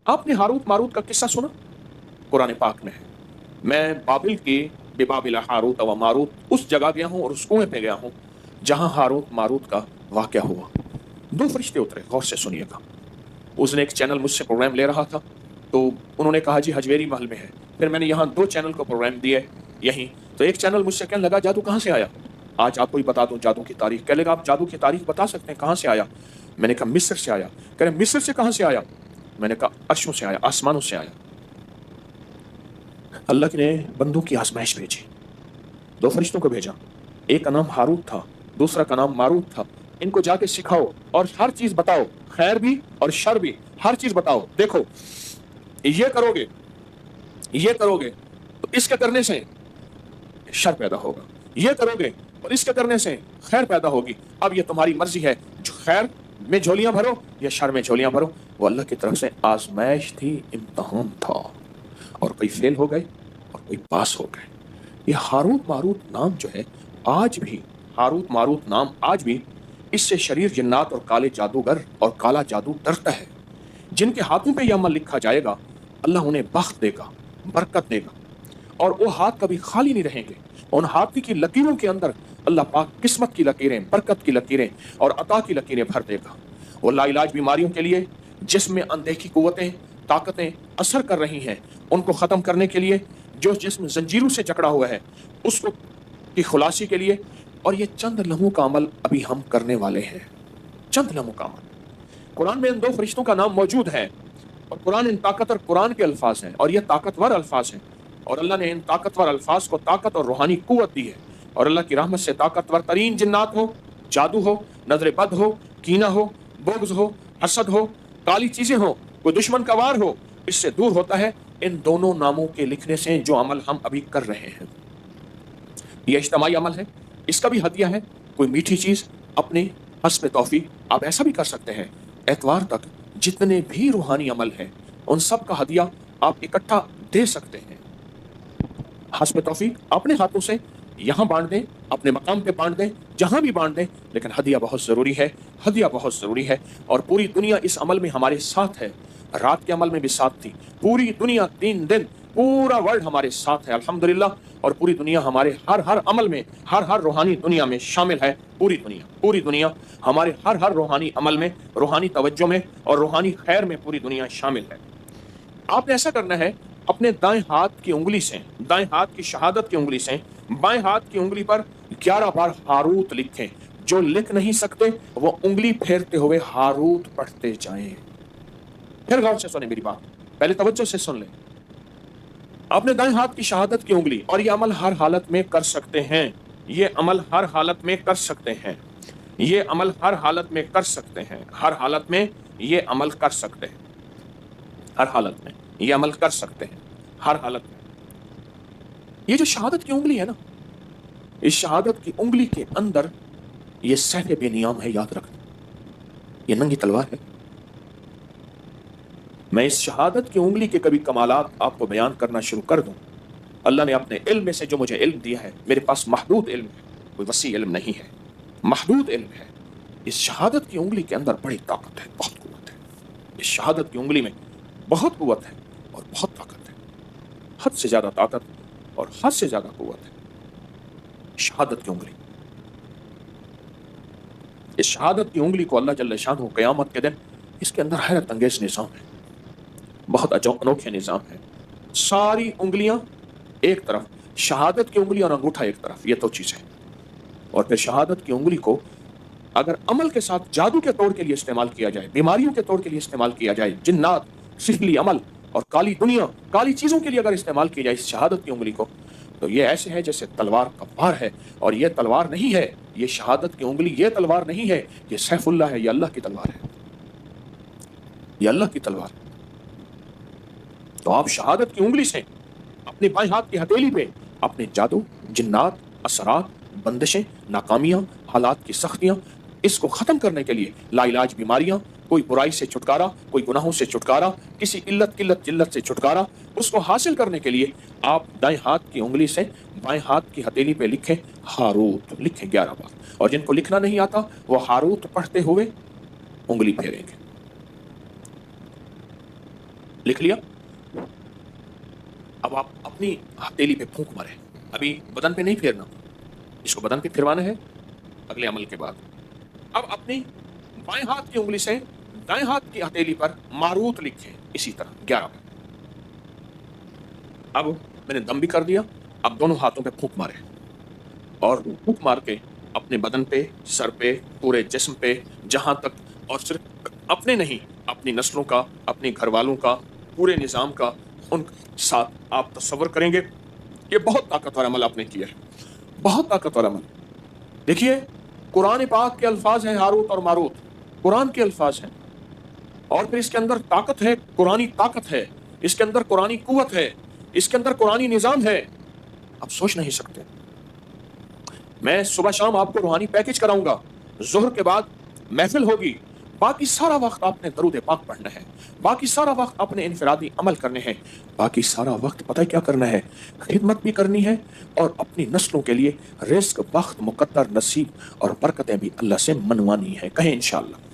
आपने Harut Marut का किस्सा सुना? कुरान पाक में है। मैं बाबिल के बेबाबिल हारूत व मारूत उस जगह गया हूँ और उस कुएं पे गया हूँ जहाँ हारूत मारूत का वाक़या हुआ। दो फरिश्ते उतरे, गौर से सुनिएगा। उसने एक चैनल मुझसे प्रोग्राम ले रहा था, तो उन्होंने कहा जी हजवेरी महल में है। फिर मैंने यहाँ 2 चैनल को प्रोग्राम दिए यहीं, तो एक चैनल मुझसे कहने लगा जादू कहाँ से आया? आज आपको ही बता दूं जादू की तारीख। कह लेगा आप जादू की तारीख बता सकते हैं, कहाँ से आया? मैंने कहा मिस्र से आया। कह रहे मिस्र से कहाँ से आया? मैंने कहा अर्शों से आया, आसमानों से आया। अल्लाह ने बंदों की आजमाइश भेजी, 2 फरिश्तों को भेजा। एक का नाम हारूत था, दूसरा का नाम मारूत था। इनको जाके सिखाओ और हर चीज बताओ, खैर भी और शर भी, हर चीज बताओ। देखो ये करोगे, ये करोगे तो इसके करने से शर पैदा होगा, ये करोगे और इसके करने से खैर पैदा होगी। अब ये तुम्हारी मर्जी है, जो खैर में झोलियां भरो या शर में झोलियां भरो। वो अल्लाह की तरफ से आजमाइश थी, इम्तहान था, और कोई फेल हो गए और कोई पास हो गए। ये हारूत मारूत नाम जो है आज भी, हारूत मारूत नाम आज भी, इससे शरीर जिन्नात और काले जादूगर और काला जादू डरता है। जिनके हाथों पे यह अमल लिखा जाएगा अल्लाह उन्हें बख्त देगा, बरकत देगा, और वो हाथ कभी खाली नहीं रहेंगे। उन हाथ की लकीरों के अंदर अल्लाह पाक किस्मत की लकीरें, बरकत की लकीरें और अता की लकीरें भर देगा। वो लाइलाज बीमारियों के लिए, जिसमें अनदेखी कुव्वतें ताकतें असर कर रही हैं, उनको ख़त्म करने के लिए, जो जिस्म जंजीरों से जकड़ा हुआ है उसको की खुलासी के लिए। और ये चंद लम्हों का अमल अभी हम करने वाले हैं, चंद लम्हों का अमल। कुरान में इन 2 फरिश्तों का नाम मौजूद है, और कुरान इन ताकतवर कुरान के अल्फाज हैं, और ये ताकतवर अल्फाज हैं, और अल्लाह ने इन ताकतवर अल्फाज को ताकत और रूहानी कुव्वत दी है। और अल्लाह की रहमत से ताकतवर तरीन जिन्नात हो, जादू हो, नजर बद हो, कीना हो, बुग़्ज़ हो, हसद हो, काली चीजें हो, कोई दुश्मन का वार हो, इससे दूर होता है इन दोनों नामों के लिखने से, जो अमल हम अभी कर रहे हैं। यह इज्तिमाई अमल है, इसका भी हदिया है। कोई मीठी चीज अपने हस्ब तौफीक आप ऐसा भी कर सकते हैं, एतवार तक जितने भी रूहानी अमल हैं उन सब का हदिया आप इकट्ठा दे सकते हैं। हस्ब तौफीक अपने हाथों से यहाँ बांट दें, अपने मकाम पे बांट दें, जहाँ भी बांट दें, लेकिन हदिया बहुत ज़रूरी है, हदिया बहुत ज़रूरी है। और पूरी दुनिया इस अमल में हमारे साथ है, रात के अमल में भी साथ थी। पूरी दुनिया 3 दिन, पूरा वर्ल्ड हमारे साथ है अल्हम्दुलिल्लाह। और पूरी दुनिया हमारे हर अमल में, हर रूहानी दुनिया में शामिल है। पूरी दुनिया हमारे हर रूहानी अमल में, रूहानी तवज्जो में और रूहानी खैर में पूरी दुनिया शामिल है। आपने ऐसा करना है, अपने दाएं हाथ की उंगली से, दाएं हाथ की शहादत की उंगली से बाएं हाथ की उंगली पर 11 बार हारूत लिखें। जो लिख नहीं सकते वो उंगली फेरते हुए हारूत पढ़ते जाएं। फिर गौर से सुने मेरी बात, पहले तवज्जो से सुन लें। अपने दाएं हाथ की शहादत की उंगली, और ये अमल हर हालत में कर सकते हैं, ये अमल हर हालत में कर सकते हैं, ये अमल हर हालत में कर सकते हैं, हर हालत में ये अमल कर सकते हैं, हर हालत में ये अमल कर सकते हैं, हर हालत में। ये जो शहादत की उंगली है ना, इस शहादत की उंगली के अंदर ये सैफ बेनियाम है, याद रखना, ये नंगी तलवार है। मैं इस शहादत की उंगली के कभी कमालात आपको बयान करना शुरू कर दूं, अल्लाह ने अपने इल्म में से जो मुझे इल्म दिया है, मेरे पास महदूद इल्म है, कोई वसी इल्म नहीं है, महदूद इल्म है। इस शहादत की उंगली के अंदर बड़ी ताकत है, बहुत कुव्वत है। इस शहादत की उंगली में बहुत कुव्वत है और बहुत ताकत है, हद से ज्यादा ताकत और हद से ज्यादा कुव्वत है। शहादत की उंगली, इस शहादत की उंगली को अल्लाह जल्ल शानहू क़यामत के दिन, इसके अंदर हैरत अंगेज निज़ाम है, बहुत अनोखे निज़ाम है। सारी उंगलियां एक तरफ, शहादत की उंगली और अंगूठा एक तरफ, ये तो चीज़ है। और फिर शहादत की उंगली को अगर अमल के साथ जादू के तौर के लिए इस्तेमाल किया जाए, बीमारियों के तौर के लिए इस्तेमाल किया जाए, जिन्नात, सिफली अमल और काली दुनिया, काली चीज़ों के लिए अगर इस्तेमाल किया जाए इस शहादत की उंगली को, तो ये ऐसे है जैसे तलवार का वार है। और ये तलवार नहीं है, ये शहादत की उंगली, ये तलवार नहीं है, ये सैफुल्लाह है, ये अल्लाह की तलवार है, ये अल्लाह की तलवार है। तो आप शहादत की उंगली से अपने बाएं हाथ की हथेली पे अपने जादू, जिन्नात, असरात, बंदिशें, नाकामियां, हालात की सख्तियां, इसको खत्म करने के लिए लाइलाज बीमारियां, कोई बुराई से छुटकारा, कोई गुनाहों से छुटकारा, किसी इल्लत किल्लत जिल्लत से छुटकारा, उसको हासिल करने के लिए आप दाएं हाथ की उंगली से बाएं हाथ की हथेली पे लिखें हारूत, लिखें 11 बार। और जिनको लिखना नहीं आता वो हारूत पढ़ते हुए उंगली फेरेंगे। लिख लिया। अब आप अपनी हथेली पे फूंक मारे, अभी बदन पे नहीं फेरना, इसको बदन पे फिरवाना है अगले अमल के बाद। अब अपनी बाएं हाथ की उंगली से दाएं हाथ की हथेली पर मारूत लिखे, इसी तरह 11 बार। अब मैंने दम भी कर दिया, अब दोनों हाथों पे फूंक मारे और फूंक मार के अपने बदन पे, सर पे, पूरे जिस्म पे, जहां तक, और सिर्फ अपने नहीं, अपनी नस्लों का, अपने घर वालों का, पूरे निज़ाम का, उन साथ आप तसव्वुर करेंगे। ये बहुत ताकतवर अमल आपने किया है, बहुत ताकतवर अमल। देखिए, कुरान पाक के अल्फाज हैं हारूत और मारूत, कुरान के अल्फाज हैं, और फिर इसके अंदर ताकत है, कुरानी ताकत है, इसके अंदर कुरानी कुव्वत है, इसके अंदर कुरानी निज़ाम है, आप सोच नहीं सकते। मैं सुबह शाम आपको रूहानी पैकेज कराऊंगा, ज़ोहर के बाद महफिल होगी, बाकी सारा वक्त आपने दरूद पाक पढ़ना है, बाकी सारा वक्त आपने इनफरादी अमल करने हैं, बाकी सारा वक्त पता है क्या करना है, खिदमत भी करनी है और अपनी नस्लों के लिए रिज़्क, वक्त, मुकद्दर, नसीब और बरकतें भी अल्लाह से मनवानी है। कहें इंशाअल्लाह।